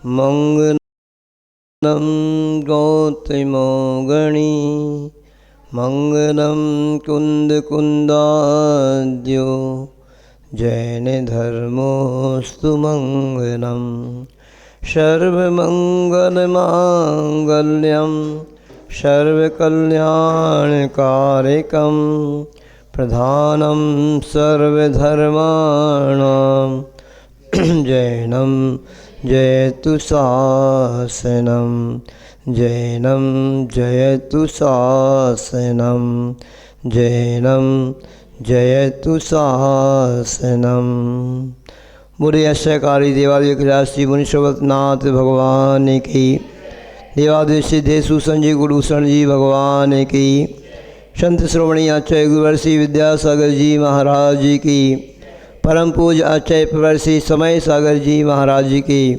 मंगलम गौतमो गणी मंगलम कुंद कुंदाद्यो जैन धर्मोस्तु मंगलम सर्वमंगलमांगल्यम सर्वकल्याणकारकं प्रधानं सर्वधर्माणां जैनं जयतु शासनं जैनं जयतु शासनं जैनं जयतु शासनं। बुरे अश्यकारी देवालय श्री मुनिश्वरनाथ भगवान की, देवादेव सिद्धेशु संजय गुरुशरण जी भगवान की, संत श्रोमणी आचार्य गुरुवर्षि विद्यासागर जी महाराज जी की, परम पूज्य आचार्य प्रवर्षि समय सागर जी महाराज जी की,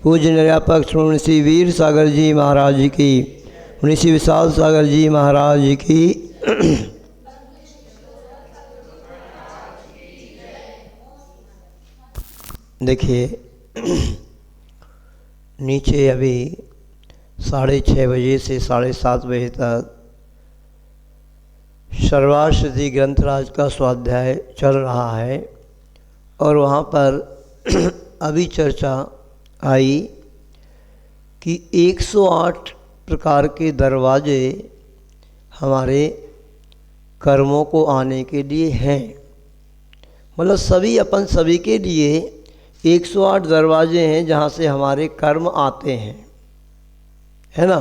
पूज्य निर्यापक श्रोमणी श्री वीर सागर जी महाराज जी की, मुनिषि विशाल सागर जी महाराज जी की। देखिए नीचे अभी 6:30 बजे से 7:30 बजे तक सर्वाश्वती ग्रंथराज का स्वाध्याय चल रहा है और वहाँ पर अभी चर्चा आई कि 108 प्रकार के दरवाजे हमारे कर्मों को आने के लिए हैं। मतलब सभी अपन सभी के लिए 108 दरवाजे हैं जहाँ से हमारे कर्म आते हैं, है ना।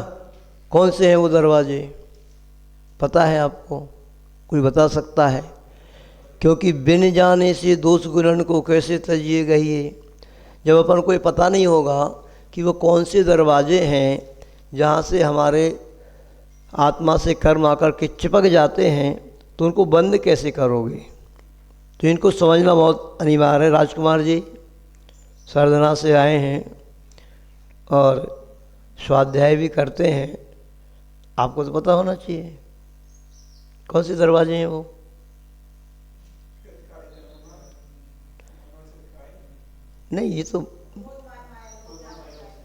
कौन से हैं वो दरवाजे, पता है आपको? कोई बता सकता है? क्योंकि बिन जाने से दोष गुणन को कैसे तजिए गहिए। जब अपन को पता नहीं होगा कि वो कौन से दरवाजे हैं जहाँ से हमारे आत्मा से कर्म आकर के चिपक जाते हैं, तो उनको बंद कैसे करोगे? तो इनको समझना बहुत अनिवार्य है। राजकुमार जी सरदना से आए हैं और स्वाध्याय भी करते हैं, आपको तो पता होना चाहिए कौन से दरवाजे हैं वो। नहीं, ये तो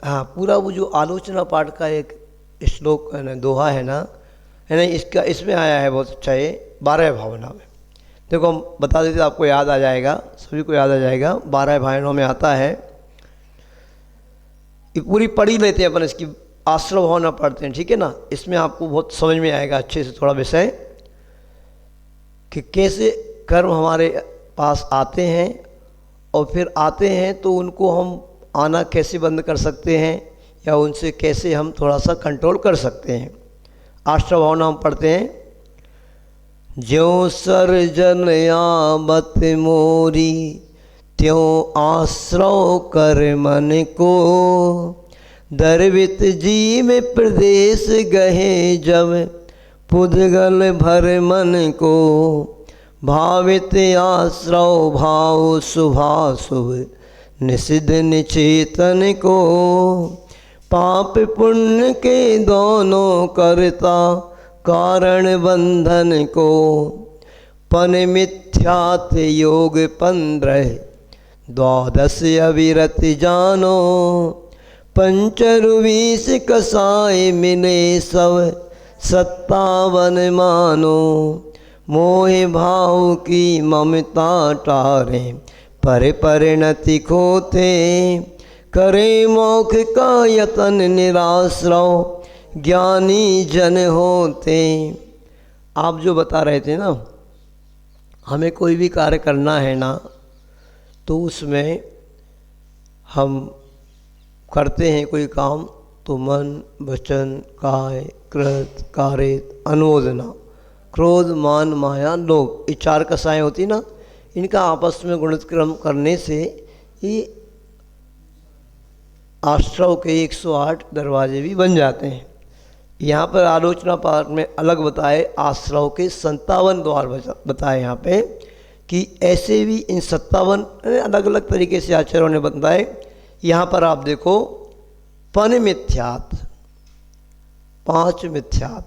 हाँ, पूरा वो जो आलोचना पाठ का एक श्लोक है ना, दोहा है ना, है ना, इसका इसमें आया है बहुत अच्छा। ये 12 भावना में देखो, हम बता देते आपको याद आ जाएगा, सभी को याद आ जाएगा। 12 भावनाओं में आता है, ये पूरी पढ़ी लेते हैं अपन, इसकी आश्रय भावना पढ़ते हैं, ठीक है ना। इसमें आपको बहुत समझ में आएगा अच्छे से थोड़ा विषय कि कैसे कर्म हमारे पास आते हैं और फिर आते हैं तो उनको हम आना कैसे बंद कर सकते हैं या उनसे कैसे हम थोड़ा सा कंट्रोल कर सकते हैं। आश्रय भावना हम पढ़ते हैं। ज्यों सर्जन आबत मोरी त्यों आश्रव कर मन को, दरवित जी में प्रदेश गहे जब पुद्गल भर मन को, भावित आश्रव भाव शुभाशुभ निषिद्ध निचेतन को, पाप पुण्य के दोनों करता कारण बंधन को, पन मिथ्यात योग 15 द्वादश अविरत जानो, पंचरुवीस कसाय मिले सब 57 मानो, मोह भाव की ममता टारे पर परिणति खोते, करे मोक्ष का यतन निराश्रव ज्ञानी जन होते। आप जो बता रहे थे ना, हमें कोई भी कार्य करना है ना, तो उसमें हम करते हैं कोई काम तो मन वचन काय कृत कारित अनुमोदना, क्रोध मान माया लोभ, ये 4 कसाएँ होती ना, इनका आपस में गुणक्रम करने से ये आश्रव के 108 दरवाजे भी बन जाते हैं। यहाँ पर आलोचना पाठ में अलग बताए, आश्रव के 57 द्वार बताए यहाँ पे कि ऐसे भी इन 57 अलग अलग तरीके से आचार्यों ने बताए। यहाँ पर आप देखो, पन मिथ्यात, 5 मिथ्यात,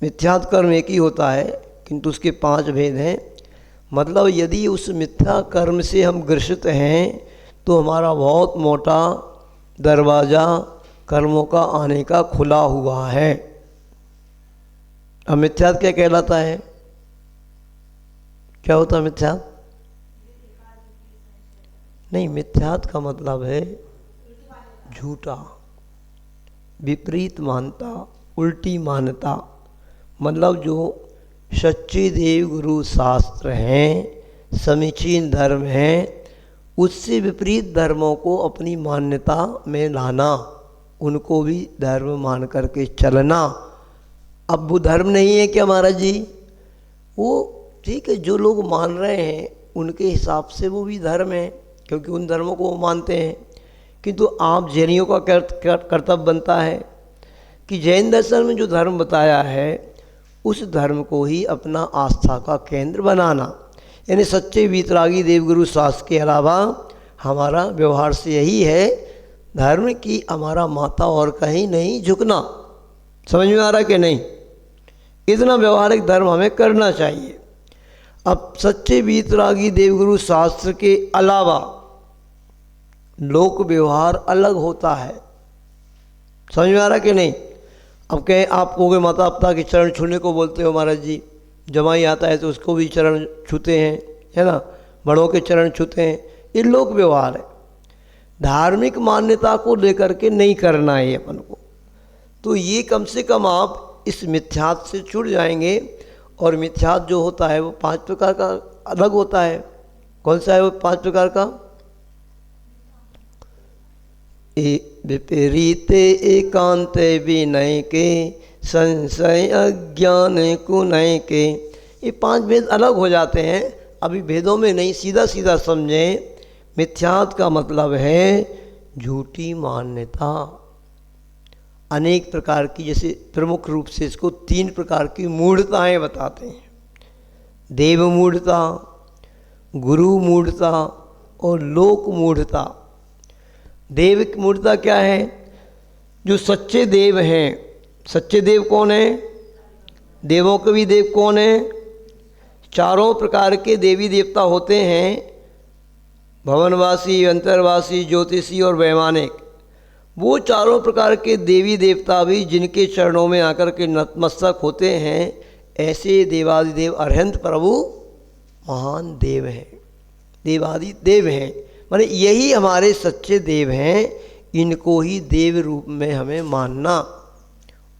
मिथ्यात कर्म एक ही होता है किंतु उसके 5 भेद हैं। मतलब यदि उस मिथ्या कर्म से हम ग्रसित हैं तो हमारा बहुत मोटा दरवाज़ा कर्मों का आने का खुला हुआ है। अब मिथ्यात्व क्या कहलाता है? क्या होता है मिथ्यात्व? नहीं, मिथ्यात्व का मतलब है झूठा, विपरीत मानता, उल्टी मानता। मतलब जो सच्चे देव गुरु शास्त्र हैं, समीचीन धर्म हैं, उससे विपरीत धर्मों को अपनी मान्यता में लाना, उनको भी धर्म मान करके चलना। अब वो धर्म नहीं है क्या महाराज जी? वो ठीक है, जो लोग मान रहे हैं उनके हिसाब से वो भी धर्म है, क्योंकि उन धर्मों को वो मानते हैं। किंतु आप जैनियों का कर्तव्य बनता है कि जैन दर्शन में जो धर्म बताया है उस धर्म को ही अपना आस्था का केंद्र बनाना। यानी सच्चे वीतरागी देवगुरु शास्त्र के अलावा हमारा व्यवहार से यही है धर्म की हमारा माता और कहीं नहीं झुकना। समझ में आ रहा कि नहीं? इतना व्यवहारिक धर्म हमें करना चाहिए। अब सच्चे वीतरागी देवगुरु शास्त्र के अलावा लोक व्यवहार अलग होता है। समझ में आ रहा कि नहीं? अब कहें आप कहोगे माता पिता के चरण छूने को बोलते हो महाराज जी, जमाई आता है तो उसको भी चरण छूते हैं, है ना, बड़ों के चरण छूते हैं, ये लोक व्यवहार है। धार्मिक मान्यता को लेकर के नहीं करना है अपन को। तो ये कम से कम आप इस मिथ्यात्व से छूट जाएंगे। और मिथ्यात्व जो होता है वो 5 प्रकार का अलग होता है। कौन सा है वो 5 प्रकार का? विपरीत एकांत विनय के, संशय अज्ञान कुनय के। ये 5 भेद अलग हो जाते हैं। अभी भेदों में नहीं, सीधा सीधा समझें। मिथ्यात्व का मतलब है झूठी मान्यता, अनेक प्रकार की। जैसे प्रमुख रूप से इसको 3 प्रकार की मूढ़ताएं बताते हैं। देव मूढ़ता, गुरु मूढ़ता और लोक मूढ़ता। देव की मूढ़ता क्या है? जो सच्चे देव हैं। सच्चे देव कौन है? देवों के भी देव कौन है? 4 प्रकार के देवी देवता होते हैं, भवनवासी, अंतरवासी, ज्योतिषी और वैमानिक। वो 4 प्रकार के देवी देवता भी जिनके चरणों में आकर के नतमस्तक होते हैं, ऐसे देवादिदेव अरहंत प्रभु महान देव हैं, देवादि देव हैं। माने यही हमारे सच्चे देव हैं। इनको ही देव रूप में हमें मानना।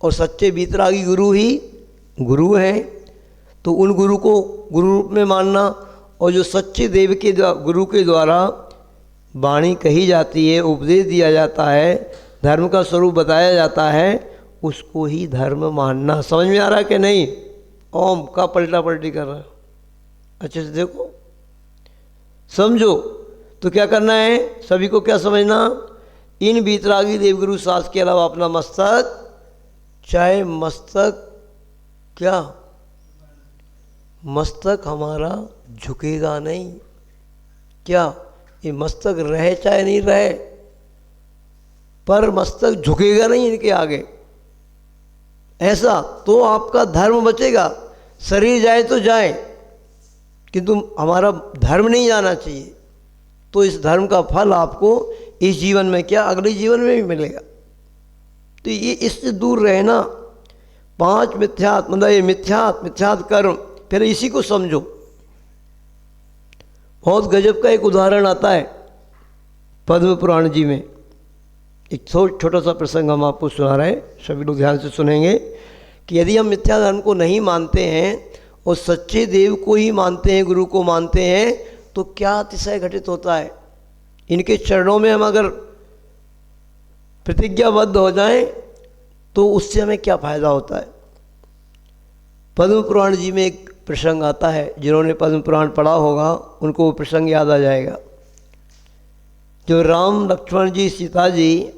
और सच्चे वीतरागी गुरु ही गुरु हैं, तो उन गुरु को गुरु रूप में मानना। और जो सच्चे देव के गुरु के द्वारा वाणी कही जाती है, उपदेश दिया जाता है, धर्म का स्वरूप बताया जाता है, उसको ही धर्म मानना। समझ में आ रहा है कि नहीं? ओम का पलटा पलटी कर रहा है, अच्छे से देखो, समझो। तो क्या करना है? सभी को क्या समझना? इन वीतरागी देवगुरु शास्त्र के अलावा अपना मस्तक, चाहे मस्तक क्या, मस्तक हमारा झुकेगा नहीं। क्या ये मस्तक रहे चाहे नहीं रहे, पर मस्तक झुकेगा नहीं इनके आगे। ऐसा तो आपका धर्म बचेगा। शरीर जाए तो जाए, किंतु हमारा धर्म नहीं जाना चाहिए। तो इस धर्म का फल आपको इस जीवन में क्या, अगले जीवन में भी मिलेगा। तो ये इससे दूर रहना। 5 मिथ्यात्व, मतलब ये मिथ्यात्व कर्म। फिर इसी को समझो। बहुत गजब का एक उदाहरण आता है पद्म पुराण जी में। एक छोटा सा प्रसंग हम आपको सुना रहे हैं, सभी लोग ध्यान से सुनेंगे। कि यदि हम मिथ्या धर्म को नहीं मानते हैं और सच्चे देव को ही मानते हैं, गुरु को मानते हैं, तो क्या अतिशय घटित होता है। इनके चरणों में हम अगर प्रतिज्ञाबद्ध हो जाएं तो उससे हमें क्या फ़ायदा होता है। पद्म पुराण जी में एक प्रसंग आता है, जिन्होंने पद्म पुराण पढ़ा होगा उनको वो प्रसंग याद आ जाएगा। जो राम, लक्ष्मण जी, सीता जी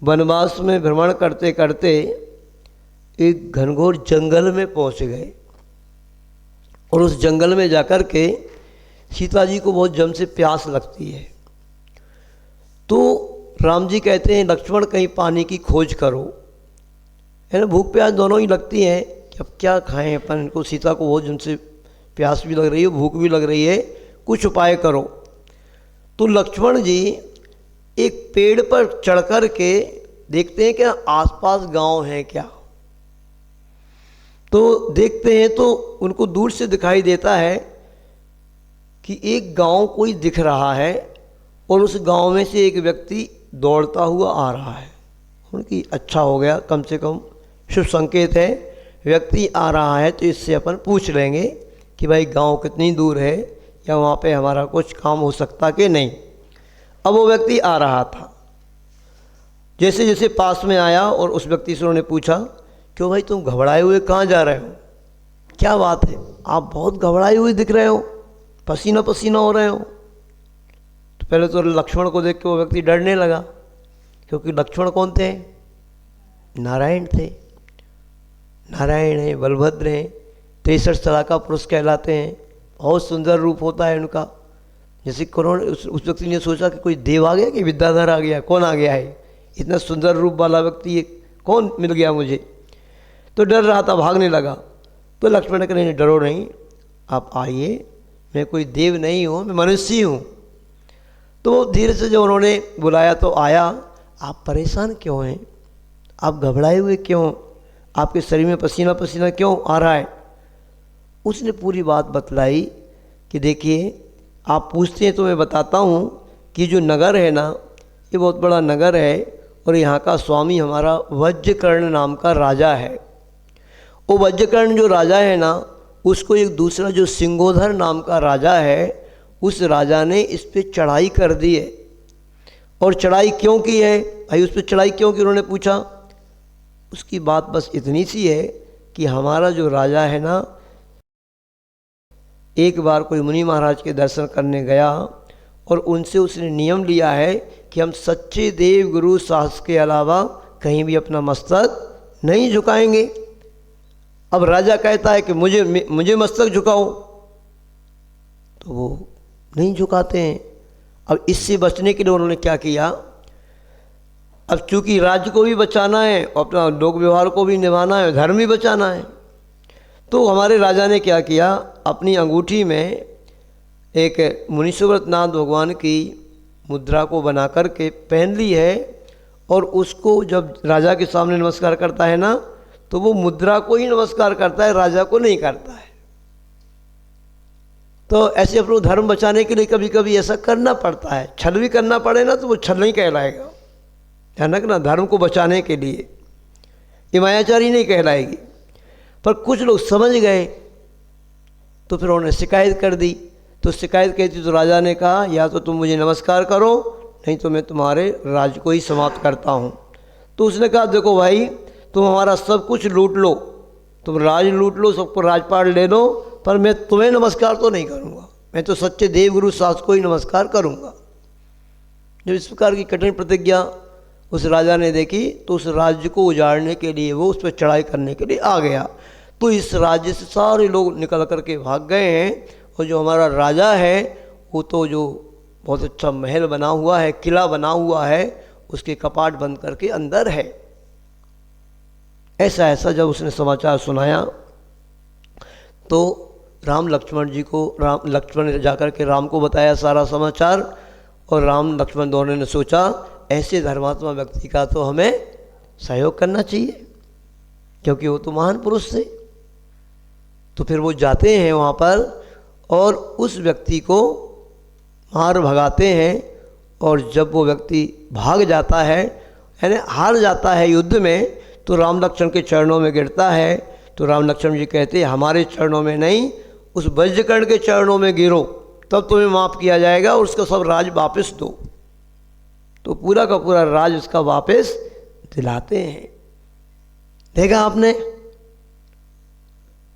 वनवास में भ्रमण करते करते एक घनघोर जंगल में पहुंच गए। और उस जंगल में जाकर के सीता जी को बहुत जम से प्यास लगती है। तो राम जी कहते हैं, लक्ष्मण कहीं पानी की खोज करो, है ना। भूख प्यास दोनों ही लगती है कि अब क्या खाएं अपन इनको। सीता को बहुत जम से प्यास भी लग रही है, भूख भी लग रही है, कुछ उपाय करो। तो लक्ष्मण जी एक पेड़ पर चढ़ कर के देखते हैं क्या आसपास गांव है क्या। तो देखते हैं तो उनको दूर से दिखाई देता है कि एक गांव कोई दिख रहा है और उस गांव में से एक व्यक्ति दौड़ता हुआ आ रहा है। उनकी अच्छा हो गया, कम से कम शुभ संकेत है, व्यक्ति आ रहा है तो इससे अपन पूछ लेंगे कि भाई गांव कितनी दूर है या वहाँ पे हमारा कुछ काम हो सकता कि नहीं। अब वो व्यक्ति आ रहा था, जैसे जैसे पास में आया और उस व्यक्ति से उन्होंने पूछा, क्यों भाई तुम घबराए हुए कहाँ जा रहे हो, क्या बात है, आप बहुत घबराए हुए दिख रहे हो, पसीना पसीना हो रहे हो। तो पहले तो लक्ष्मण को देख के वो व्यक्ति डरने लगा, क्योंकि लक्ष्मण कौन थे, नारायण थे। नारायण हैं, बलभद्र हैं, 63 तरह का पुरुष कहलाते हैं, बहुत सुंदर रूप होता है उनका। जैसे कौन उस व्यक्ति ने सोचा कि कोई देव आ गया कि विद्याधर आ गया, कौन आ गया है, इतना सुंदर रूप वाला व्यक्ति ये कौन मिल गया मुझे। तो डर रहा था, भागने लगा। तो लक्ष्मण ने कहा नहीं डरो नहीं, आप आइए, मैं कोई देव नहीं हूँ, मैं मनुष्य हूँ। तो धीरे से जब उन्होंने बुलाया तो आया। आप परेशान क्यों हैं, आप घबराए हुए क्यों, आपके शरीर में पसीना पसीना क्यों आ रहा है। उसने पूरी बात बतलाई कि देखिए आप पूछते हैं तो मैं बताता हूँ कि जो नगर है ना, ये बहुत बड़ा नगर है और यहाँ का स्वामी हमारा वज्रकर्ण नाम का राजा है। वो वज्रकर्ण जो राजा है ना, उसको एक दूसरा जो सिंगोधर नाम का राजा है, उस राजा ने इस पर चढ़ाई कर दी है। और चढ़ाई क्यों की है भाई, उस पर चढ़ाई क्यों की उन्होंने पूछा। उसकी बात बस इतनी सी है कि हमारा जो राजा है ना, एक बार कोई मुनि महाराज के दर्शन करने गया और उनसे उसने नियम लिया है कि हम सच्चे देव गुरु शास्त्र के अलावा कहीं भी अपना मस्तक नहीं झुकाएंगे। अब राजा कहता है कि मुझे मस्तक झुकाओ, तो वो नहीं झुकाते हैं। अब इससे बचने के लिए उन्होंने क्या किया, अब चूंकि राज्य को भी बचाना है और अपना लोक व्यवहार को भी निभाना है, धर्म भी बचाना है, तो हमारे राजा ने क्या किया, अपनी अंगूठी में एक मुनीश्वरनाथ भगवान की मुद्रा को बना कर के पहन ली है। और उसको जब राजा के सामने नमस्कार करता है ना, तो वो मुद्रा को ही नमस्कार करता है, राजा को नहीं करता है। तो ऐसे अपना धर्म बचाने के लिए कभी कभी ऐसा करना पड़ता है, छल भी करना पड़े ना तो वो छल नहीं कहलाएगा, ध्यान रखना, धर्म को बचाने के लिए ये मायाचारी नहीं कहलाएगी। पर कुछ लोग समझ गए तो फिर उन्होंने शिकायत कर दी। तो शिकायत कहती तो राजा ने कहा या तो तुम मुझे नमस्कार करो, नहीं तो मैं तुम्हारे राज्य को ही समाप्त करता हूँ। तो उसने कहा देखो भाई, तुम हमारा सब कुछ लूट लो, तुम राज लूट लो, सबको राजपाट ले लो, पर मैं तुम्हें नमस्कार तो नहीं करूँगा, मैं तो सच्चे देवगुरु शास्त्र को ही नमस्कार करूँगा। जब इस प्रकार की कठिन प्रतिज्ञा उस राजा ने देखी तो उस राज्य को उजाड़ने के लिए वो उस पर चढ़ाई करने के लिए आ गया। तो इस राज्य से सारे लोग निकल कर के भाग गए हैं और जो हमारा राजा है वो तो जो बहुत अच्छा महल बना हुआ है, किला बना हुआ है, उसके कपाट बंद करके अंदर है। ऐसा जब उसने समाचार सुनाया तो राम लक्ष्मण जी को, लक्ष्मण ने जाकर के राम को बताया सारा समाचार। और राम लक्ष्मण दोनों ने सोचा ऐसे धर्मात्मा व्यक्ति का तो हमें सहयोग करना चाहिए, क्योंकि वो तो महान पुरुष थे। तो फिर वो जाते हैं वहाँ पर और उस व्यक्ति को मार भगाते हैं। और जब वो व्यक्ति भाग जाता है, यानी हार जाता है युद्ध में, तो राम लक्ष्मण के चरणों में गिरता है। तो राम लक्ष्मण जी कहते हैं हमारे चरणों में नहीं, उस वज्रकर्ण के चरणों में गिरो, तब तुम्हें माफ़ किया जाएगा और उसका सब राज वापस दो। तो पूरा का पूरा राज उसका वापस दिलाते हैं। देखा आपने,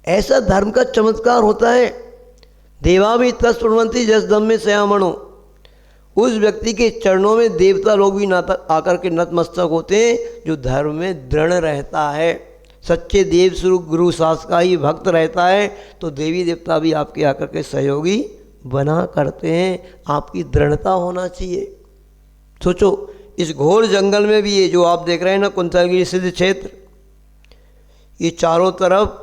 ऐसा धर्म का चमत्कार होता है। देवा भी तत्प्रवंती जस दम में श्यामणो, उस व्यक्ति के चरणों में देवता लोग भी आकर के नतमस्तक होते हैं जो धर्म में दृढ़ रहता है, सच्चे देव स्वरूप गुरु शास्त्र का ही भक्त रहता है। तो देवी देवता भी आपके आकर के सहयोगी बना करते हैं। आपकी दृढ़ता होना चाहिए। सोचो इस घोर जंगल में भी ये जो आप देख रहे हैं ना कुंतलगिरी सिद्ध क्षेत्र, ये चारों तरफ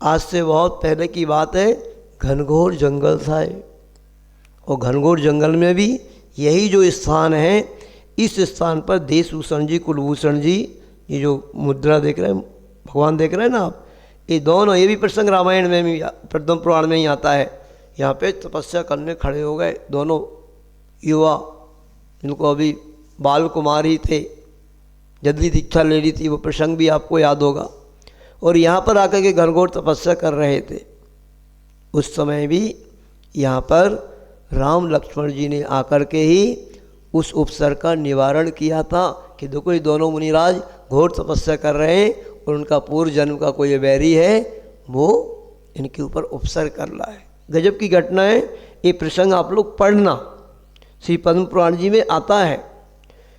आज से बहुत पहले की बात है घनघोर जंगल था। और घनघोर जंगल में भी यही जो स्थान है, इस स्थान पर देशभूषण जी, कुलभूषण जी, ये जो मुद्रा देख रहे हैं, भगवान देख रहे हैं ना आप, ये दोनों, ये भी प्रसंग रामायण में भी, पद्म पुराण में ही आता है। यहाँ पे तपस्या करने खड़े हो गए दोनों युवा, जिनको अभी बाल कुमार ही थे, जल्दी दीक्षा ले ली थी, वो प्रसंग भी आपको याद होगा। और यहाँ पर आकर के घनघोर तपस्या कर रहे थे। उस समय भी यहाँ पर राम लक्ष्मण जी ने आकर के ही उस उपसर का निवारण किया था कि देखो ये दोनों मुनिराज घोर तपस्या कर रहे हैं और उनका पूर्व जन्म का कोई वैरी है, वो इनके ऊपर उपसर कर रहा है। गजब की घटना है। ये प्रसंग आप लोग पढ़ना, श्री पद्म पुराण जी में आता है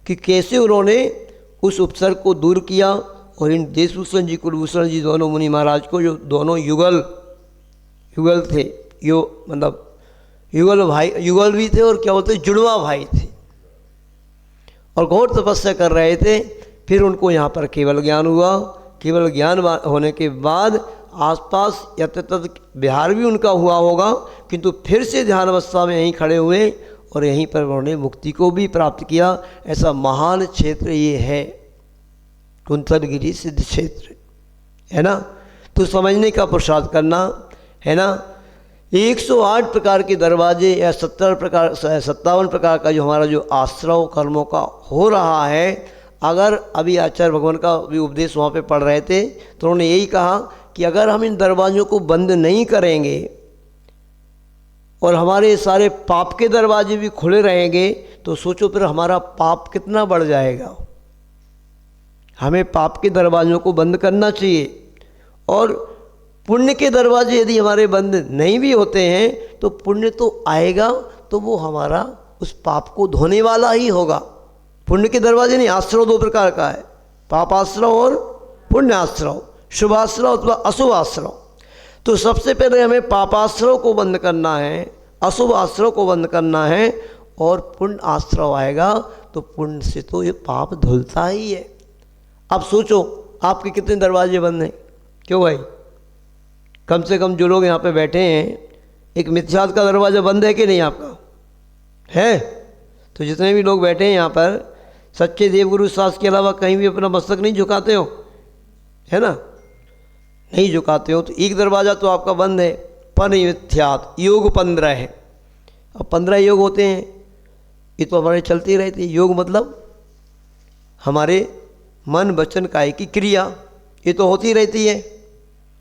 कि कैसे उन्होंने उस उपसर को दूर किया और इन देशभूषण जी, कुलभूषण जी, दोनों मुनि महाराज को, जो दोनों युगल थे, मतलब युगल भाई, युगल भी थे और क्या बोलते, जुड़वा भाई थे, और घोर तपस्या कर रहे थे। फिर उनको यहाँ पर केवल ज्ञान हुआ। केवल ज्ञान होने के बाद आसपास यत्र विहार भी उनका हुआ होगा, किंतु फिर से ध्यान अवस्था में यहीं खड़े हुए और यहीं पर उन्होंने मुक्ति को भी प्राप्त किया। ऐसा महान क्षेत्र ये है, कुंतलगिरी सिद्ध क्षेत्र, है ना। तो समझने का पुरुषार्थ करना, है ना। 108 प्रकार के दरवाजे या 57 प्रकार का जो हमारा जो आश्रव कर्मों का हो रहा है, अगर अभी आचार्य भगवान का भी उपदेश वहाँ पे पढ़ रहे थे तो उन्होंने यही कहा कि अगर हम इन दरवाज़ों को बंद नहीं करेंगे और हमारे सारे पाप के दरवाजे भी खुले रहेंगे तो सोचो फिर हमारा पाप कितना बढ़ जाएगा। हमें पाप के दरवाज़ों को बंद करना चाहिए, और पुण्य के दरवाजे यदि हमारे बंद नहीं भी होते हैं तो पुण्य तो आएगा, तो वो हमारा उस पाप को धोने वाला ही होगा। पुण्य के दरवाजे नहीं, आश्रव 2 प्रकार का है, पाप आश्रव और पुण्य आश्रव, शुभ आश्रव अथवा अशुभ आश्रव। तो सबसे पहले हमें पापाश्रव को बंद करना है, अशुभ आश्रव को बंद करना है, और पुण्य आश्रव आएगा तो पुण्य से तो ये पाप धुलता ही है। अब सोचो आपके कितने दरवाजे बंद हैं, क्यों भाई? कम से कम जो लोग यहाँ पे बैठे हैं, एक मिथ्यात का दरवाज़ा बंद है कि नहीं आपका? है। तो जितने भी लोग बैठे हैं यहाँ पर, सच्चे देवगुरु शास्त्र के अलावा कहीं भी अपना मस्तक नहीं झुकाते हो, है ना, नहीं झुकाते हो, तो एक दरवाज़ा तो आपका बंद है, परिमिथ्यात। योग 15 है। अब 15 योग होते हैं, ये तो हमारे चलते ही रहते हैं। योग मतलब हमारे मन वचन काया की क्रिया, ये तो होती रहती है,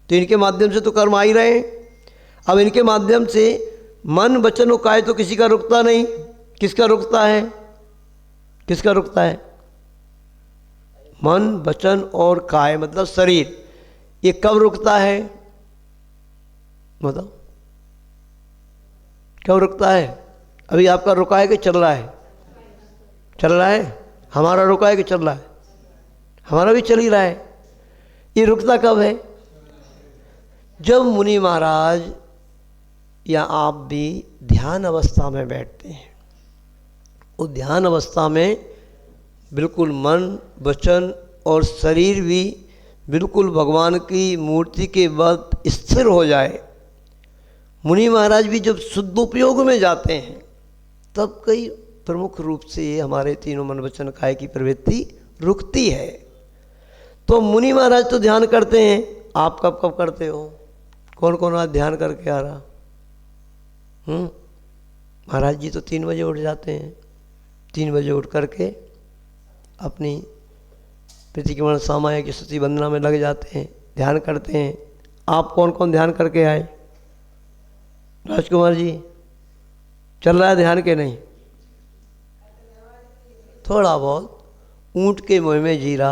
तो इनके माध्यम से तो कर्म आ ही रहे हैं। अब इनके माध्यम से मन वचन और काया तो किसी का रुकता नहीं। किसका रुकता है? किसका रुकता है? मन वचन और काया मतलब शरीर। ये कब रुकता है? मतलब कब रुकता है? अभी आपका रुका है कि चल रहा है? चल रहा है। हमारा रुका है कि चल रहा है? हमारा भी चल ही रहा है। ये रुकता कब है? जब मुनि महाराज या आप भी ध्यान अवस्था में बैठते हैं। उस ध्यान अवस्था में बिल्कुल मन वचन और शरीर भी बिल्कुल भगवान की मूर्ति के वक्त स्थिर हो जाए। मुनि महाराज भी जब शुद्ध उपयोग में जाते हैं तब कई प्रमुख रूप से ये हमारे तीनों मन वचन काया की प्रवृत्ति रुकती है। तो मुनि महाराज तो ध्यान करते हैं, आप कब कब करते हो? कौन कौन आज ध्यान करके आ रहा? महाराज जी तो 3 बजे उठ जाते हैं। 3 बजे उठ करके अपनी प्रतिक्रमण सामायिक की स्तुति वंदना में लग जाते हैं, ध्यान करते हैं। आप कौन कौन ध्यान करके आए? राजकुमार जी चल रहा है ध्यान के नहीं? थोड़ा बहुत ऊंट के मुँह में जीरा।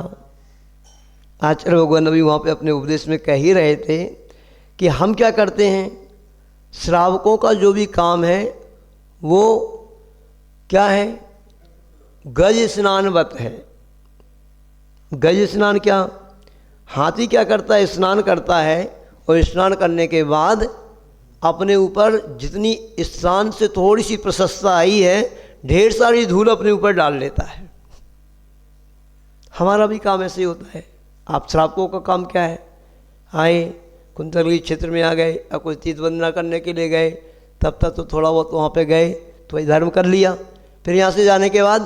आचार्य भगवान अभी वहाँ पे अपने उपदेश में कह ही रहे थे कि हम क्या करते हैं, श्रावकों का जो भी काम है वो क्या है? गज स्नानवत है। गज स्नान क्या? हाथी क्या करता है? स्नान करता है, और स्नान करने के बाद अपने ऊपर जितनी स्नान से थोड़ी सी प्रशंसा आई है, ढेर सारी धूल अपने ऊपर डाल लेता है। हमारा भी काम ऐसे ही होता है। आप श्रावकों का काम क्या है? आए कुंतलगिरी क्षेत्र में आ गए, या कोई तीर्थ वंदना करने के लिए गए, तब तक तो थोड़ा बहुत वहाँ पे गए तो वही धर्म कर लिया, फिर यहाँ से जाने के बाद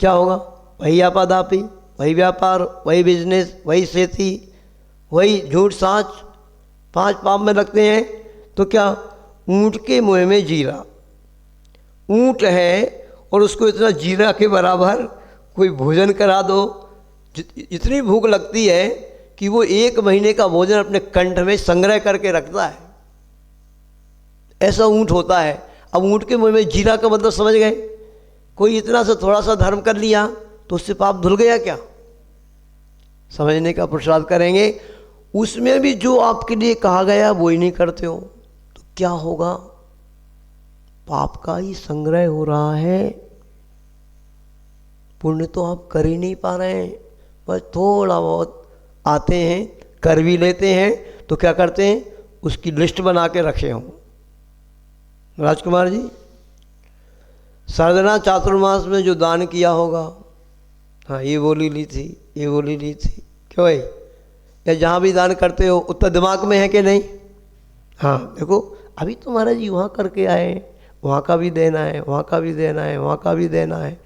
क्या होगा? वही आपाधापी, वही व्यापार, वही बिजनेस, वही खेती, वही झूठ साँच, 5 पाप में लगते हैं। तो क्या? ऊँट के मुँह में जीरा। ऊँट है और उसको इतना जीरा के बराबर कोई भोजन करा दो, इतनी भूख लगती है कि वो 1 महीने का भोजन अपने कंठ में संग्रह करके रखता है। ऐसा ऊँट होता है। अब ऊँट के मुँह में जीरा का मतलब समझ गए? कोई इतना सा थोड़ा सा धर्म कर लिया तो उससे पाप धुल गया क्या? समझने का पुरुषार्थ करेंगे। उसमें भी जो आपके लिए कहा गया वो ही नहीं करते हो तो क्या होगा? पाप का ही संग्रह हो रहा है। पुण्य तो आप कर ही नहीं पा रहे हैं, बस थोड़ा बहुत आते हैं, कर भी लेते हैं तो क्या करते हैं? उसकी लिस्ट बना के रखे हों। राजकुमार जी, सर्वना चातुर्मास में जो दान किया होगा, हाँ ये बोली ली थी, ये बोली ली थी, क्यों भाई? या जहाँ भी दान करते हो उतना दिमाग में है कि नहीं? हाँ देखो, अभी तो महाराज जी वहाँ करके आए, वहाँ का भी देना है, वहाँ का भी देना है, वहाँ का भी देना है,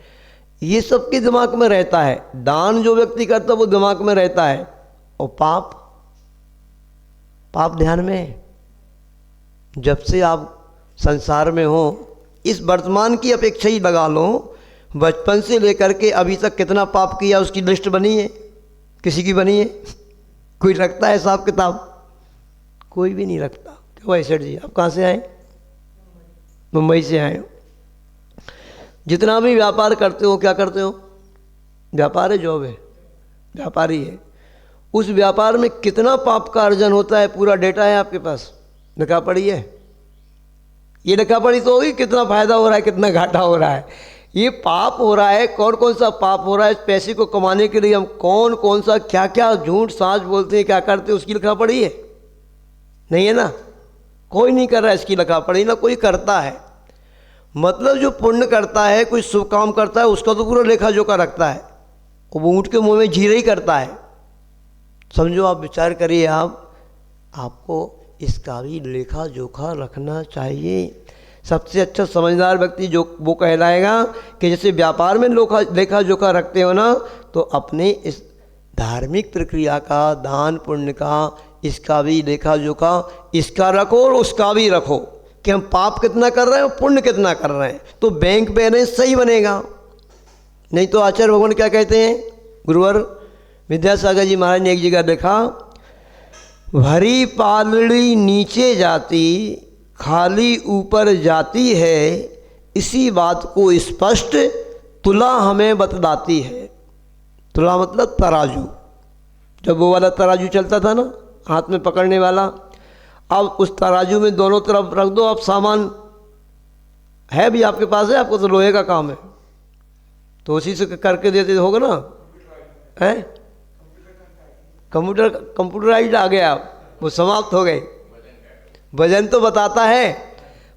ये सबके दिमाग में रहता है। दान जो व्यक्ति करता है वो दिमाग में रहता है। और पाप, पाप ध्यान में है। जब से आप संसार में हो, इस वर्तमान की अपेक्षा ही लगा लो, बचपन से लेकर के अभी तक कितना पाप किया उसकी लिस्ट बनी है? किसी की बनी है? कोई रखता है हिसाब किताब? कोई भी नहीं रखता। क्यों भाई सेठ जी, आप कहाँ से आए? मुंबई से आए हो। जितना भी व्यापार करते हो, क्या करते हो? व्यापार है, जॉब है, व्यापारी है। उस व्यापार में कितना पाप का अर्जन होता है पूरा डेटा है आपके पास, लिखा पड़ी है। ये लिखा पड़ी तो होगी कितना फायदा हो रहा है, कितना घाटा हो रहा है। ये पाप हो रहा है, कौन कौन सा पाप हो रहा है। इस पैसे को कमाने के लिए हम कौन कौन सा क्या क्या झूठ साँच बोलते हैं, क्या करते हैं, उसकी लिखा पड़ी है? नहीं है ना? कोई नहीं कर रहा है इसकी लिखा पड़ी, ना कोई करता है। मतलब जो पुण्य करता है, कोई शुभ काम करता है, उसका तो पूरा लेखा जोखा रखता है। वो ऊँट के मुँह में जीरा ही करता है। समझो, आप विचार करिए, आपको इसका भी लेखा जोखा रखना चाहिए। सबसे अच्छा समझदार व्यक्ति जो वो कहलाएगा कि जैसे व्यापार में लेखा जोखा रखते हो ना, तो अपने इस धार्मिक प्रक्रिया का, दान पुण्य का, इसका भी लेखा जोखा इसका रखो और उसका भी रखो कि हम पाप कितना कर रहे हैं और पुण्य कितना कर रहे हैं, तो बैंक बैलेंस सही बनेगा। नहीं तो आचार्य भगवान क्या कहते हैं? गुरुवर विद्यासागर जी महाराज ने एक जगह देखा, भरी पालड़ी नीचे जाती, खाली ऊपर जाती है, इसी बात को स्पष्ट तुला हमें बतलाती है। तुला मतलब तराजू। जब वो वाला तराजू चलता था ना, हाथ में पकड़ने वाला, अब उस तराजू में दोनों तरफ रख दो। अब सामान है भी आपके पास है, आपको तो लोहे का काम है, तो उसी से करके देते होगा ना, है? कंप्यूटराइज्ड आ गया, वो समाप्त हो गए। वजन तो बताता है,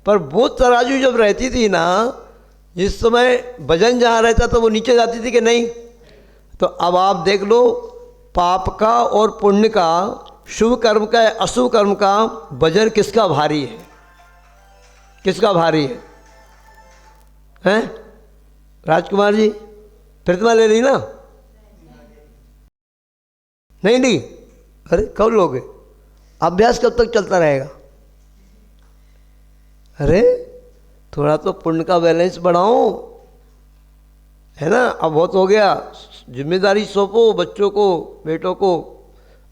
पर वो तराजू जब रहती थी ना, जिस समय वजन जहाँ रहता था वो नीचे जाती थी कि नहीं? तो अब आप देख लो, पाप का और पुण्य का, शुभ कर्म का या अशुभ कर्म का वजन किसका भारी है? किसका भारी है? हैं राजकुमार जी? प्रतिमा ले ली ना? नहीं ली? अरे कब लोगे? अभ्यास कब तक चलता रहेगा? अरे थोड़ा तो पुण्य का बैलेंस बढ़ाओ, है ना? अब बहुत हो गया, जिम्मेदारी सौंपो बच्चों को, बेटों को।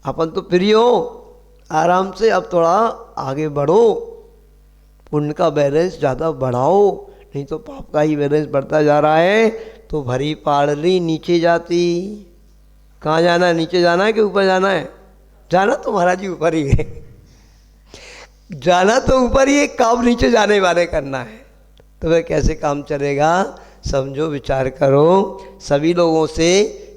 अपन तो फ्री हो, आराम से अब थोड़ा आगे बढ़ो, पुण्य का बैलेंस ज़्यादा बढ़ाओ, नहीं तो पाप का ही बैलेंस बढ़ता जा रहा है। तो भरी पाड़ली नीचे जाती। कहाँ जाना है? नीचे जाना है कि ऊपर जाना है? जाना तो महाराज जी ऊपर ही है। जाना तो ऊपर ही है, काम नीचे जाने वाले करना है। तो वह कैसे काम चलेगा? समझो, विचार करो। सभी लोगों से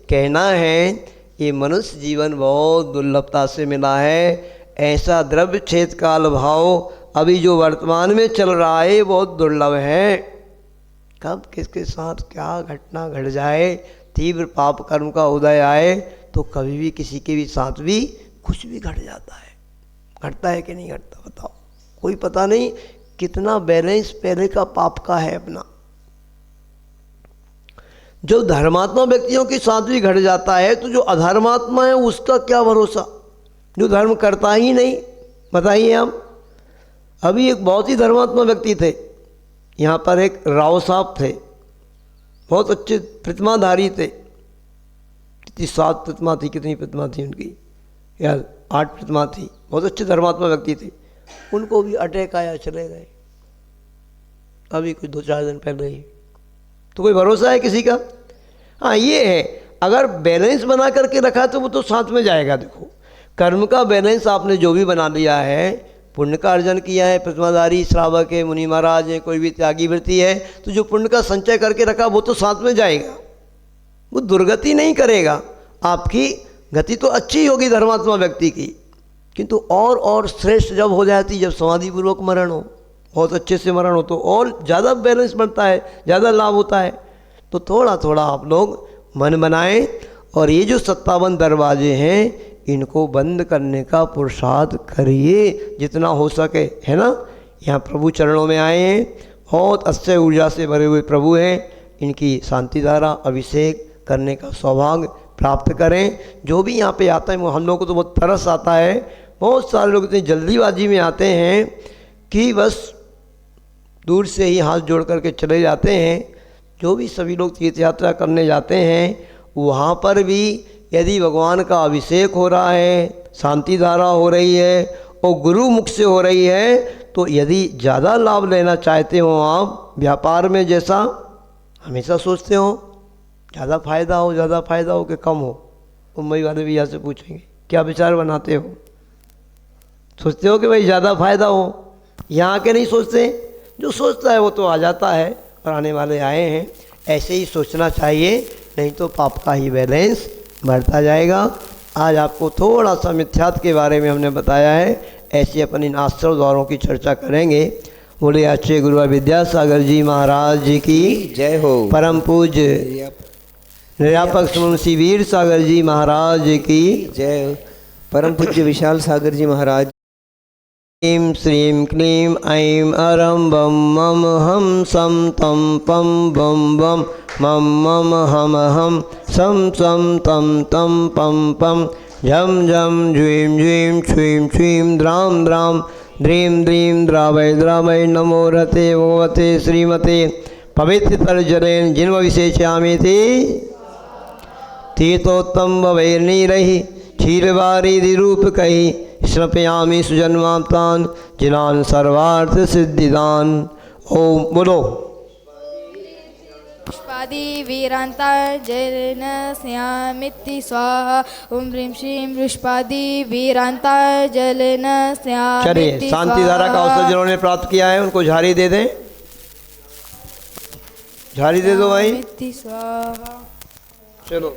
कहना है, ये मनुष्य जीवन बहुत दुर्लभता से मिला है। ऐसा द्रव्य क्षेत्र काल भाव अभी जो वर्तमान में चल रहा है बहुत दुर्लभ है। कब किसके साथ क्या घटना घट जाए, तीव्र पाप कर्म का उदय आए, तो कभी भी किसी के भी साथ भी कुछ भी घट जाता है। घटता है कि नहीं घटता? बताओ। कोई पता नहीं कितना बैलेंस पहले का पाप का है अपना। जो धर्मात्मा व्यक्तियों के साथ भी घट जाता है तो जो अधर्मात्मा है उसका क्या भरोसा, जो धर्म करता ही नहीं। बताइए आप, अभी एक बहुत ही धर्मात्मा व्यक्ति थे, यहाँ पर एक राव साहब थे, बहुत अच्छे प्रतिमाधारी थे। कितनी 7 प्रतिमा थी, कितनी प्रतिमा थी उनकी, या 8 प्रतिमा थी, बहुत अच्छे धर्मात्मा व्यक्ति थे। उनको भी अटैक आया, चले गए अभी कुछ 2-4 दिन पहले ही। तो कोई भरोसा है किसी का? हाँ ये है, अगर बैलेंस बना करके रखा तो वो तो साथ में जाएगा। देखो कर्म का बैलेंस आपने जो भी बना लिया है, पुण्य का अर्जन किया है, प्रतिमाधारी श्रावक है, मुनि महाराज है, कोई भी त्यागी वृत्ति है, तो जो पुण्य का संचय करके रखा वो तो साथ में जाएगा, वो दुर्गति नहीं करेगा। आपकी गति तो अच्छी होगी धर्मात्मा व्यक्ति की, किंतु और श्रेष्ठ जब हो जाती, जब समाधि पूर्वक मरण हो, बहुत अच्छे से मरण हो, तो और ज़्यादा बैलेंस बनता है, ज़्यादा लाभ होता है। तो थोड़ा थोड़ा आप लोग मन बनाएं और ये जो 57 दरवाजे हैं इनको बंद करने का पुरुषार्थ करिए जितना हो सके, है ना। यहाँ प्रभु चरणों में आए हैं, बहुत अच्छे ऊर्जा से भरे हुए प्रभु हैं, इनकी शांति धारा अभिषेक करने का सौभाग्य प्राप्त करें। जो भी यहाँ पे आता है, हम लोगों को तो बहुत तरस आता है, बहुत सारे लोग इतनी जल्दीबाजी में आते हैं कि बस दूर से ही हाथ जोड़ करके चले जाते हैं। जो भी सभी लोग तीर्थ यात्रा करने जाते हैं वहाँ पर भी यदि भगवान का अभिषेक हो रहा है, शांति धारा हो रही है और गुरु मुख से हो रही है, तो यदि ज़्यादा लाभ लेना चाहते हो आप, व्यापार में जैसा हमेशा सोचते हो ज़्यादा फायदा हो कि कम हो, मुंबई वाले भी यहाँ से पूछेंगे क्या विचार बनाते हो, सोचते हो कि भाई ज़्यादा फायदा हो, यहाँ के नहीं सोचते। जो सोचता है वो तो आ जाता है और आने वाले आए हैं। ऐसे ही सोचना चाहिए, नहीं तो पाप का ही बैलेंस बढ़ता जाएगा। आज आपको थोड़ा सा मिथ्यात्व के बारे में हमने बताया है, ऐसे अपन इन आश्रम द्वारों की चर्चा करेंगे। बोले अच्छे गुरु विद्यासागर जी महाराज जी की जय हो। परम पूज्य निर्यापक मुंशी वीर सागर जी महाराज की जय हो। परम पूज्य विशाल सागर जी महाराज। ऐं श्रीं क्लीं ऐं अरं बम मम हम सम तम पम बम बम मम मम हम हम सम सम तम तम पम पम झम झम झ्वीं झ्वीं छ्वीं छ्वीं द्रां द्रां द्रीं द्रीं द्रावय द्रावय नमो रते भगवते श्रीमते पवित्र तर्जनेन जिन्म विशेषयामि थे तीर्थोत्तम वैर्निरहि क्षीरवारिधि रूप कही स्नपयामि सुजन्माप्तान जिनान सर्वार्थ सिद्धिदान। ओम बोलो। पुष्पादि वीरांता जलन स्यामिति स्वाहा। ओम ह्रीं श्रीं पुष्पादि वीरांता जलन स्यामिति। चलिए शांति धारा का अवसर जिन्होंने प्राप्त किया है उनको झाड़ी दे दें, झाड़ी दे दो भाई। स्वाहा। चलो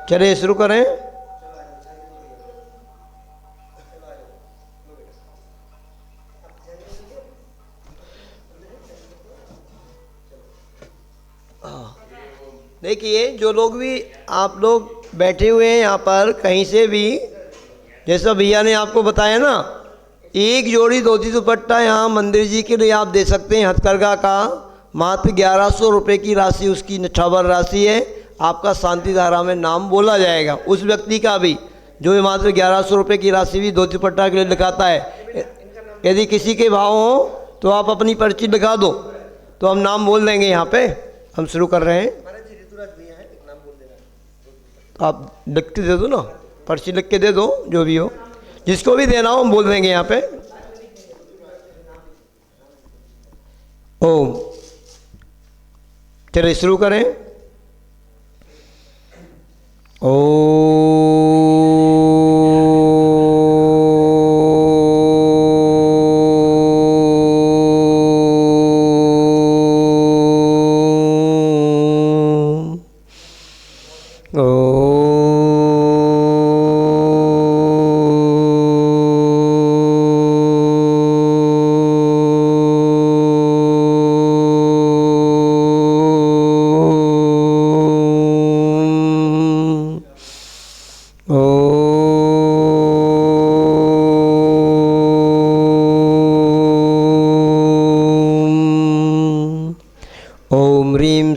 चलिए शुरू करें। देखिए जो लोग भी आप लोग बैठे हुए हैं यहाँ पर कहीं से भी, जैसा भैया ने आपको बताया ना, एक जोड़ी धोती दुपट्टा यहाँ मंदिर जी के लिए आप दे सकते हैं हथकरघा का, मात्र 1100 रुपये की राशि उसकी निछावर राशि है। आपका शांति धारा में नाम बोला जाएगा उस व्यक्ति का भी जो ये मात्र 1100 रुपये की राशि भी धोती दुपट्टा के लिए लिखाता है। यदि किसी के भाव हो तो आप अपनी पर्ची लिखा दो तो हम नाम बोल देंगे। यहाँ पे हम शुरू कर रहे हैं, आप लिख के दे दो ना, पर्ची लिख के दे दो, जो भी हो जिसको भी देना हो हम बोल देंगे यहाँ पे। ओम। चलिए शुरू करें।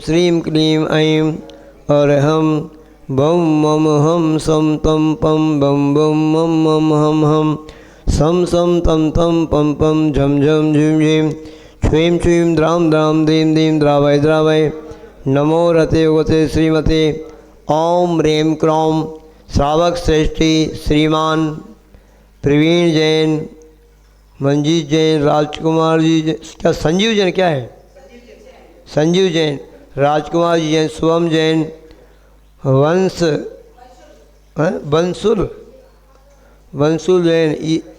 श्रीं क्लीं ऐं अरहं बम मम हम सम तम पम बम बम मम मम हम सम सम तम तम पम पम झम झम झिम झिम छ्वीं छ्वीं द्राम द्राम दीं दीं द्रावय द्रावय नमो रते वते श्रीमते ओम ह्रीं क्रों श्रावक श्रेष्ठी श्रीमान प्रवीण जैन, मंजीत जैन, राजकुमार जी क्या संजीव जैन क्या है? संजीव जैन, राजकुमार जी जैन, शुभम जैन, वंश वंशुल जैन,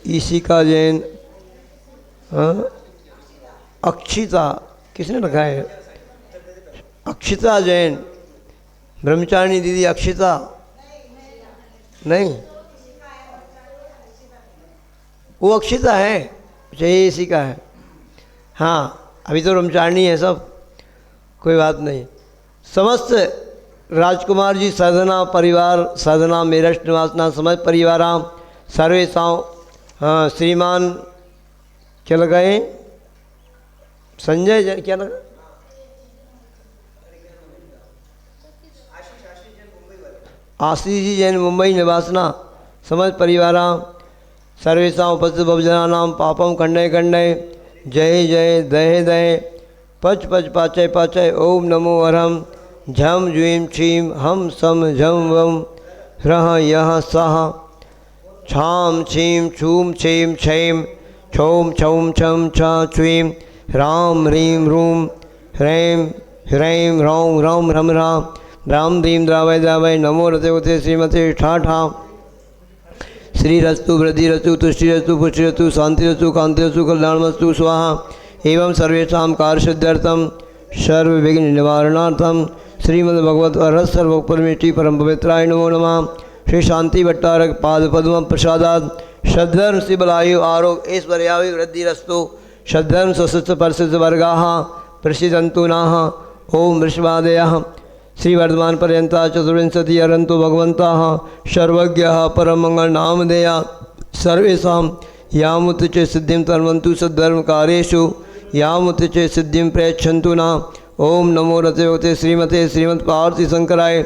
ईशिका जैन, अक्षिता किसने रखा है? अक्षिता जैन, ब्रह्मचारिणी दीदी अक्षिता नहीं, वो अक्षिता है, चाहिए इसी का है। हाँ अभी तो ब्रह्मचारिणी है सब, कोई बात नहीं। समस्त राजकुमार जी साधना परिवार, साधना मेरठ निवासना समस्त परिवार सर्वेशाओं, हाँ श्रीमान क्या लगाए? संजय जैन क्या लगा? आशीष जी जैन मुंबई निवासना समस्त परिवार सर्वेशा उपस्थित भवजनानां पापम खंडय खंडय जय जय दहे दहे पच पच पाचय पाचय ओम नमो अरहम झम ज्वीं क्षीं हम सम झम वम ह्रः यः सः छाम छीं छूम छीं क्षैं छौम छौम छम छ छ्वीं ह्रां ह्रीं ह्रूं ह्रैं ह्रैं ह्रौं ह्रौं ह्रम ह्रां राम दीं द्रावय द्रावय नमो रते वते श्रीमते ठा ठा श्री रस्तु वृद्धि रस्तु तुष्टि रस्तु पुष्टि रस्तु शांति रस्तु कांति रस्तु कल्याणमस्तु स्वाहा एवं सर्वेषां कार्यसिद्ध्यर्थं सर्व विघ्न निवारणार्थं श्रीमद्भगवत अरहत सर्वोपरमेष्टि परम पवित्राय नमो नमः। श्री शांति भट्टारक पाद पद्म प्रसादात सद्धर्म शिवलायु आरोग्य ऐश्वर्यायु वृद्धि रस्तु सद्धर्म सशस्त्र परिषद वर्गाः प्रसिद्धन्तु नाः ओम वृषभादयः श्रीवर्धमान पर्यंता चतुर्विंशति अरंतो भगवंताः सर्वज्ञः परमंगल नामधेया सर्वेषां यामुत च सिद्धिं तन्वन्तु सद्धर्म कार्येषु यामुत च सिद्धिं प्रयच्छन्तु न। ओम नमो रते वते श्रीमते श्रीमद् पार्वती शंकराय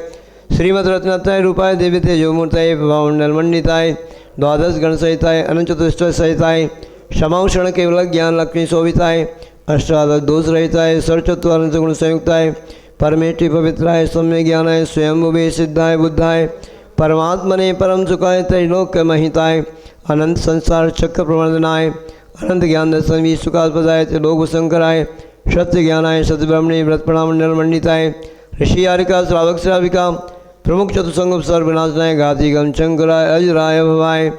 श्रीमद् रत्नत्रय रूपाय देवी तेजोमूर्तये नलमंडिताय द्वादश गण सहिताय अनंत चतुष्ट सहिताय क्षमाक्षण केवल ज्ञान लक्ष्मी शोभिताय अष्टादश दोष रहिताय सर्वचत्वारिंश गुण संयुक्ताय परमेष्टि पवित्राय सम्य ज्ञानाय स्वयंभुवे सिद्धाय बुद्धाय परमात्मने परम सुखाय त्रैलोक्य महिताय अनंत संसार चक्र प्रवर्धनाय अनंत ज्ञान दर्शन विश्वकास्पदाय त्रिलोक शंकराय सत्य ज्ञानाय सत्यब्रह्मणे व्रत प्रणाम निर्मंडिताय ऋषि आरिका श्रावक श्राविका प्रमुख चतुसंग सर्वनाशनाय घाती गम शंकराय अजराय भवाय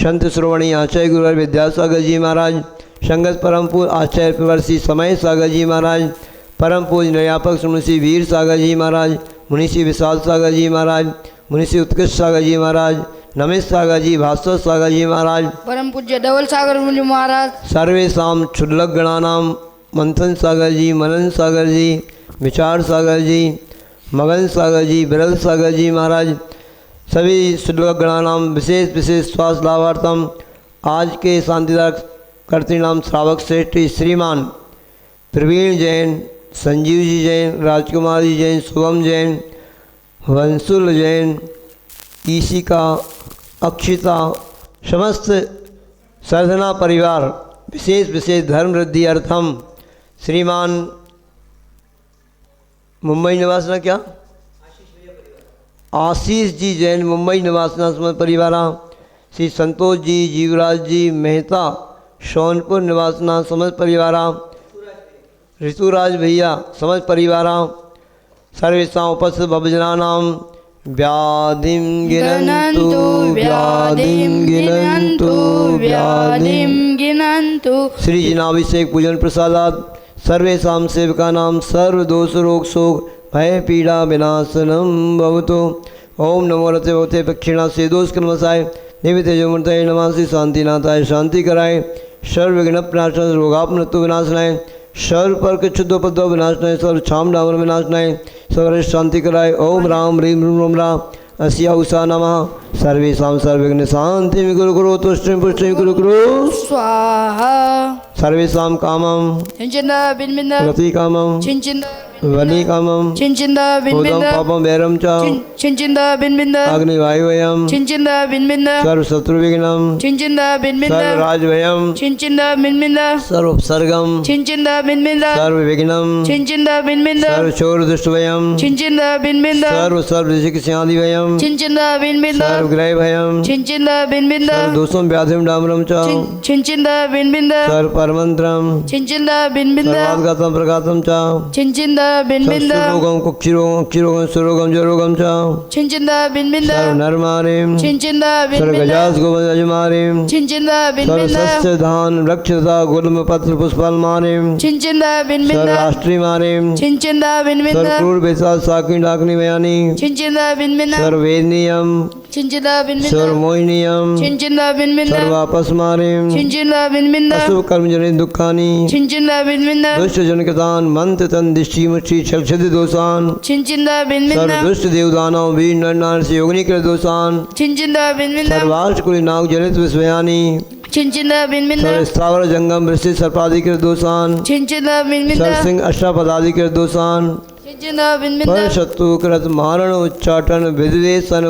संत श्रोवणी आचार्य गुरु विद्यासागर जी महाराज संगत परमपुर आचार्य प्रवर्षी समय सागर जी महाराज परम पूज्य निर्यापक मुनिषि वीर सागर जी महाराज मुनिषि विशाल सागर जी महाराज मुनिषि उत्कृष्ट सागर जी महाराज नमेश सागर जी भास्वर सागर जी महाराज परम पूज्य धवल सागर मुनि महाराज सर्वेशा क्षुल्लक गणानाम मंथन सागर जी मनन सागर जी विचार सागर जी मगन सागर जी बिरल सागर जी महाराज सभी क्षुल्लक गणानाम विशेष विशेष स्वास्थ्य लाभार्थम आज के शांतिदायक कर्तृनाम श्रावक श्रेष्ठ श्रीमान प्रवीण जैन, संजीव जी जैन, राजकुमार जी जैन, शुभम जैन, वंशुल जैन, ईशिका, अक्षिता समस्त साधना परिवार विशेष विशेष धर्म वृद्धि अर्थम श्रीमान मुंबई निवासना क्या आशीष जी जैन मुंबई निवासना समस्त परिवार श्री संतोष जी जीवराज जी मेहता सोनपुर निवासना समस्त परिवार ऋतुराज भैया समस्त परिवार सर्वेशा उपस्थित भवजनानां व्याधिं गिनन्तु व्याधिं गिनन्तु व्याधिं गिनन्तु श्री जिनाभिषेक पूजन प्रसादात सर्वेषां सेवकानां सर्वदोष रोग शोक भय पीड़ा विनाशनम भवतु। ओम नमो रते भवते दक्षिणा से दोष कलमसाय देवी तेजोमूर्तये नमः। श्री शांतिनाथाय शांति कराय सर्व विघ्न प्रणाशन रोगापमृत्यु विनाशनाय सर्व पर्क क्षुद्रोपद्रव विनाशनाय सर्व छाम डामर विनाशनाय सर्व शांति कराय। ओम राम ह्रीं ह्रूं ह्रौं रा अस्या उषा नमः। सर्वेषां सर्वविघ्न शांति कुरु कुरु तुष्टिं पुष्टिं कुरु कुरु स्वाहा सर्वेषां कामं चिंचिंदा बिनबिंदा गति कामं चिंचिंदा वली कामं चिंचिंदा भूतं बिनबिंदा पापं वैरं च चिंचिंदा बिनबिंदा अग्निवायुवयं चिंचिंदा बिनबिंदा सर्वशत्रुविघ्नं चिंचिंदा बिनबिंदा सर्वराजभयं चिंचिंदा बिनबिंदा सर्वोपसर्गं चिंचिंदा बिनबिंदा सर्वविघ्नं चिंचिंदा बिनबिंदा सर्वचोरदुष्टभयं चिंचिंदा बिनबिंदा सर्वदिशिक्षादिभयं चिंचिंदा बिनबिंदा सर्वग्रहभयं चिंचिंदा बिनबिंदा सर्वदोषं व्याधिं डाम्रं च चिंचिंदा बिनबिंदा सर्वपरमन्त्रं चिंचिंदा बिनबिंदा सर्वाद्गतं प्रघातं च चिंचिंदा बिनबिंदा सर्वरोगं कुक्षिरोगं क्षिरोगं सुरोगं जरोगं च चिंचिंदा बिनबिंदा सर्वनरमारीं चिंचिंदा बिनबिंदा सर्वगजास गोवंजमारीं चिंचिंदा बिनबिंदा सर्वसस्य धान वृक्षता गुल्म पत्र पुष्पालमारीं चिंचिंदा बिनबिंदा सर्वराष्ट्रीमारीं चिंचिंदा बिनबिंदा सर्वक्रूर बेसाल साकिं डाकिनी वयानी चिंचिंदा बिनबिंदा सर्ववेदनीयं चिंचिंदा बिनबिंदा सर्वमोहिनीयं चिंचिंदा बिनबिंदा सर्वापस्मारीं चिंचिंदा बिनबिंदा अशुभ कर्मजनित दुःखानि चिंचिंदा बिनबिंदा दुष्टजनकतान् मंत्रतन् दिष्टिमुष्टि छलछिद दोषान् चिंचिंदा बिनबिंदा सर्वदुष्ट देवदानव वीर नरनारायण से योगिनीकृत दोषान् चिंचिंदा बिनबिंदा सर्वाष्टकुली नाग जनित विस्मयानि चिंचिंदा बिनबिंदा सर्वस्थावर जंगम वृष्टि सर्पादिकृत दोषान् चिंचिंदा बिनबिंदा सरसिंह अष्टापदादिकृत दोषान् चिंचिंदा बिनबिंदा पर शत्रुकृत मारण उच्चाटन विद्वेषण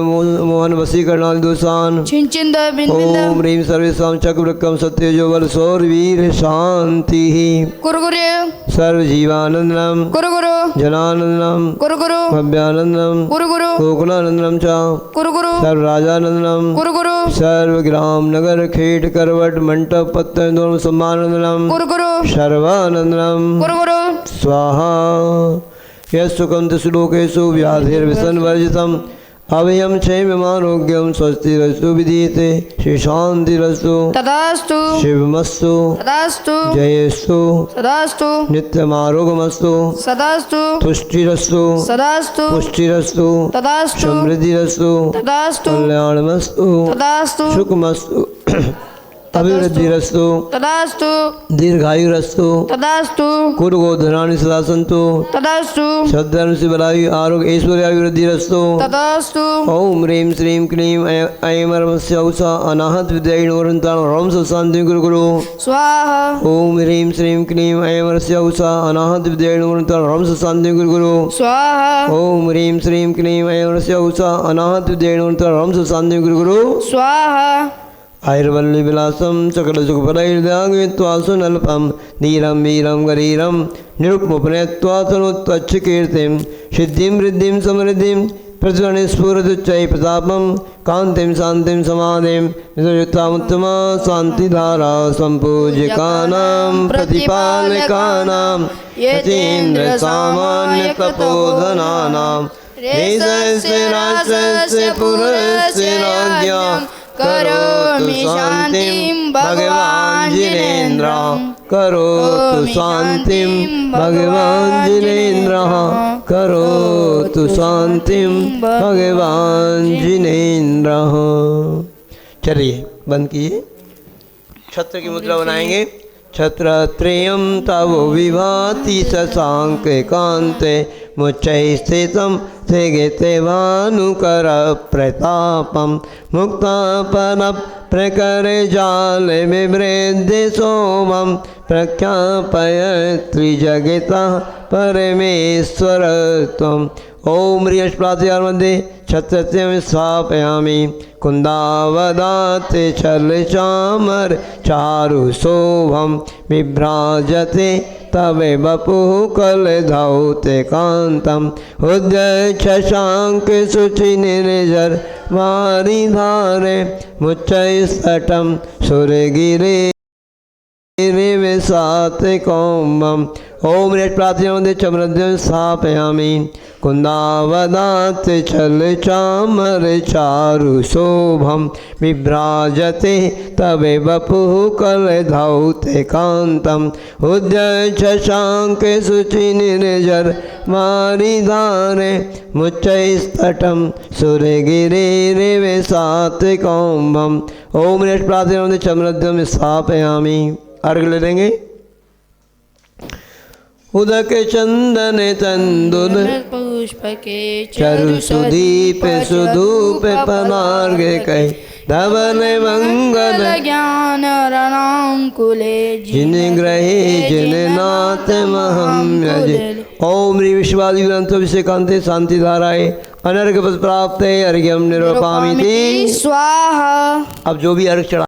मोहन वशीकरणादि दोषान् चिंचिंदा बिनबिंदा ओम ह्रीं सर्वेषां चक्रवृक्कं सत्यजो बल सौरवीर शांतिः कुरुकुरु सर्वजीवानन्दनं कुरुकुरु जनानन्दनं कुरुकुरु भव्यानन्दनं कुरुकुरु गोकुलानन्दनं च कुरुकुरु सर्वराजानन्दनं कुरुकुरु सर्वग्राम नगर खेट करवट मंडप पत्तन दोनों सम्मानन्दनं कुरुकुरु सर्वानन्दनं कुरुकुरु स्वाहा यस्सुखं श्लोकेषु व्याधिर्विसन्वर्जितम् अभयं क्षेममारोग्यं स्वस्तिरस्तु विधीयते श्रीशान्तिरस्तु तदास्तु शिवमस्तु तदास्तु जयस्तु सदास्तु नित्यमारोग्यमस्तु सदास्तु तुष्टिरस्तु सदास्तु पुष्टिरस्तु तदास्तु समृद्धिरस्तु तदास्तु कल्याणमस्तु तदास्तु सुखमस्तु अभिवृद्धिरस्तु तदास्तु दीर्घायुरस्तु तदास्तु कुरुगोधनानि सदा सन्तु तदास्तु श्रद्धानुसि बलायु आरोग्य ऐश्वर्याभिवृद्धिरस्तु तदास्तु ओम ह्रीं श्रीं क्लीं ऐमरमस्य औषा अनाहत विद्यायणोरन्तां रंस शान्तिं गुरु गुरु स्वाहा ओम ह्रीं श्रीं क्लीं ऐमरस्य औषा अनाहत विद्यायणोरन्तां रंस शान्तिं गुरु गुरु स्वाहा ओम ह्रीं श्रीं क्लीं ऐमरस्य औषा अनाहत विद्यायणोरन्तां रंस शान्तिं गुरु गुरु स्वाहा आयुर्वल्ली विलासम सकलसुखफलैर्दाङ्गत्वा सुनल्पं धीरं वीरं गरीरं निरुपमुपनयत्वा तनोत्तच्छकीर्तिं सिद्धिं वृद्धिं समृद्धिं प्रतिस्फुरदुच्चैः प्रतापं कान्तिं शान्तिं समाधिं निजयुक्तामुत्तमा शान्तिधारा सम्पूज्यकानां प्रतिपालकानां यतीन्द्रसामान्यतपोधनानां देशस्य राष्ट्रस्य पुरस्य राज्ञा करोतु शान्तिं भगवान् जिनेन्द्रः करोतु शान्तिं भगवान् जिनेन्द्रः करोतु शान्तिं भगवान् जिनेन्द्रः। चलिए बंद कीजिए। छत्र की मुद्रा बनाएंगे। छत्रत्रयं तव विभाति शशांक कांते मुच्चैस्थितं स्थगिते भानुकर प्रतापं मुक्तापन प्रकरजाल विभ्रेद्य सोमं प्रख्यापयत्रिजगतः परमेश्वर त्वम्। ओम ह्रीष्प्रातिहार मध्ये छत्रत्यं स्थापयामि कुन्दावदाते छलचामर चारुशोभं विभ्राजते तवे वपुः कलधौते कान्तं उद्यच्छशाङ्क शुचिनिर्जर वारिधारे मुच्चैस्तटं सुरगिरे विसाते कौम्बम्। ओम ह्रीष्प्रातिहार चमरद्यं स्थापयामि कुन्दावदात छलचामर चारुशोभं विभ्राजते तवे वपुः कलधौते कान्तं उद्यच्छशाङ्क शुचिनिर्जर वारिधारे मुच्चैस्तटं सुरगिरिर्विसाते कौम्बम्। ओम ह्रीष्प्रातिहार चमरद्यं स्थापयामि। अर्घ्य ले लेंगे। उदक चंदन तंदुल पुष्प के चरु सुदीप सुधूप पनार्घ कह धवल मंगल ज्ञान रणांकुले जिन ग्रहे जिन नाथ महम यज। ओम ह्रीं विश्वादि ग्रंथो विषयकांते शांति धाराए अनर्घ पद प्राप्त अर्घ्यम निरूपामि। स्वाहा। अब जो भी अर्घ चढ़ा